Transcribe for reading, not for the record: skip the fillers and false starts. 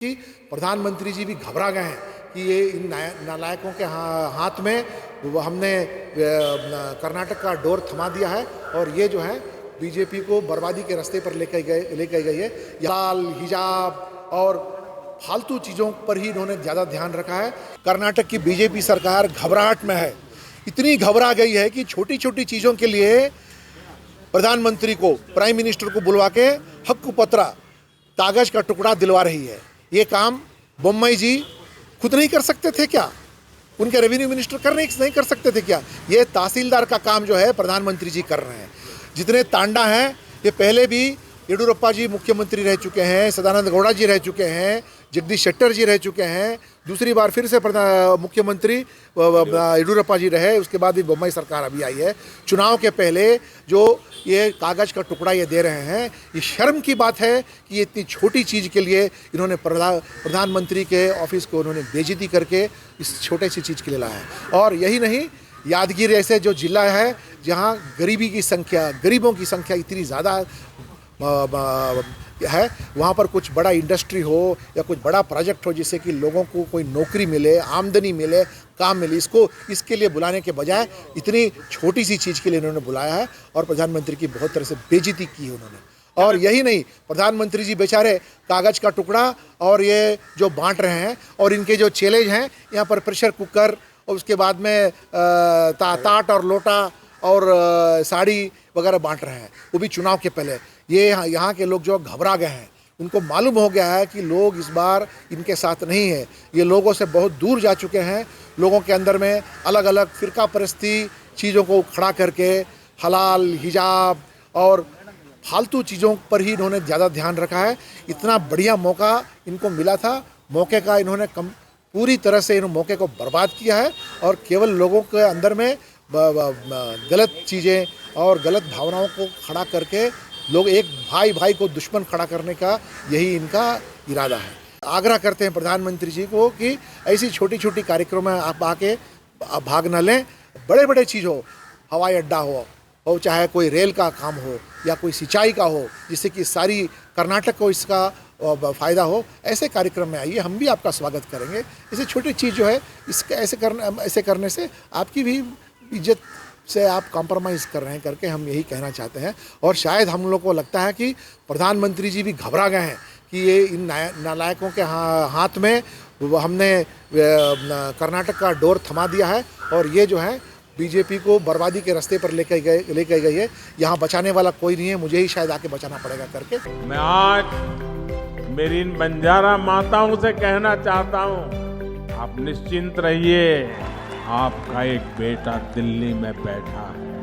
कि प्रधानमंत्री जी भी घबरा गए हैं कि ये इन नालायकों के हाथ में हमने कर्नाटक का डोर थमा दिया है और ये जो है बीजेपी को बर्बादी के रास्ते पर लेकर गई है। लाल हिजाब और फालतू चीज़ों पर ही इन्होंने ज़्यादा ध्यान रखा है। कर्नाटक की बीजेपी सरकार घबराहट में है, इतनी घबरा गई है कि छोटी छोटी चीज़ों के लिए प्रधानमंत्री को, प्राइम मिनिस्टर को बुलवा के हक्क पत्र, कागज़ का टुकड़ा दिलवा रही है। ये काम बोम्मई जी खुद नहीं कर सकते थे क्या? उनके रेवेन्यू मिनिस्टर नहीं कर सकते थे क्या? ये तहसीलदार का काम जो है प्रधानमंत्री जी कर रहे हैं। जितने तांडा हैं ये पहले भी येडियुरप्पा जी मुख्यमंत्री रह चुके हैं, सदानंद गौड़ा जी रह चुके हैं, जगदीश शेट्टर जी रह चुके हैं, दूसरी बार फिर से मुख्यमंत्री येडियुरप्पा जी रहे, उसके बाद भी बोम्मई सरकार अभी आई है। चुनाव के पहले जो ये कागज़ का टुकड़ा ये दे रहे हैं, ये शर्म की बात है कि ये इतनी छोटी चीज़ के लिए इन्होंने प्रधानमंत्री के ऑफिस को उन्होंने बेइज्जती करके इस छोटे सी चीज़ के लिए लाया है। और यही नहीं, यादगीर ऐसे जो जिला है जहाँ गरीबों की संख्या इतनी ज़्यादा है, वहाँ पर कुछ बड़ा इंडस्ट्री हो या कुछ बड़ा प्रोजेक्ट हो जिससे कि लोगों को कोई नौकरी मिले, आमदनी मिले, काम मिले, इसके लिए बुलाने के बजाय इतनी छोटी सी चीज़ के लिए इन्होंने बुलाया है और प्रधानमंत्री की बहुत तरह से बेइज्जती की है उन्होंने। और यही नहीं, प्रधानमंत्री जी बेचारे कागज़ का टुकड़ा और ये जो बांट रहे हैं और इनके जो चैलेंज हैं यहाँ पर प्रेशर कुकर और उसके बाद में ताट और लोटा और साड़ी वगैरह बांट रहे हैं, वो भी चुनाव के पहले। ये यहाँ के लोग जो घबरा गए हैं, उनको मालूम हो गया है कि लोग इस बार इनके साथ नहीं है। ये लोगों से बहुत दूर जा चुके हैं। लोगों के अंदर में अलग अलग फ़िरका परस्ती चीज़ों को खड़ा करके हलाल, हिजाब और फालतू चीज़ों पर ही इन्होंने ज़्यादा ध्यान रखा है। इतना बढ़िया मौका इनको मिला था, मौके का इन्होंने पूरी तरह से इन मौके को बर्बाद किया है और केवल लोगों के अंदर में गलत चीज़ें और गलत भावनाओं को खड़ा करके लोग एक भाई को दुश्मन खड़ा करने का यही इनका इरादा है। आग्रह करते हैं प्रधानमंत्री जी को कि ऐसी छोटी छोटी कार्यक्रम में आप आके भाग न लें। बड़े बड़े चीज़ हो, हवाई अड्डा हो चाहे कोई रेल का काम हो या कोई सिंचाई का हो, जिससे कि सारी कर्नाटक को इसका फ़ायदा हो, ऐसे कार्यक्रम में आइए, हम भी आपका स्वागत करेंगे। ऐसे छोटी चीज़ जो है इसका ऐसे करने से आपकी भी इज्जत से आप कॉम्प्रोमाइज़ कर रहे हैं करके हम यही कहना चाहते हैं। और शायद हम लोग को लगता है कि प्रधानमंत्री जी भी घबरा गए हैं कि ये इन नालायकों के हाथ में हमने कर्नाटक का डोर थमा दिया है और ये जो है बीजेपी को बर्बादी के रास्ते पर लेकर गई है। यहाँ बचाने वाला कोई नहीं है, मुझे ही शायद आके बचाना पड़ेगा करके। मैं आज मेरी इन बंजारा माताओं से कहना चाहता हूँ, आप निश्चिंत रहिए, आपका एक बेटा दिल्ली में बैठा है।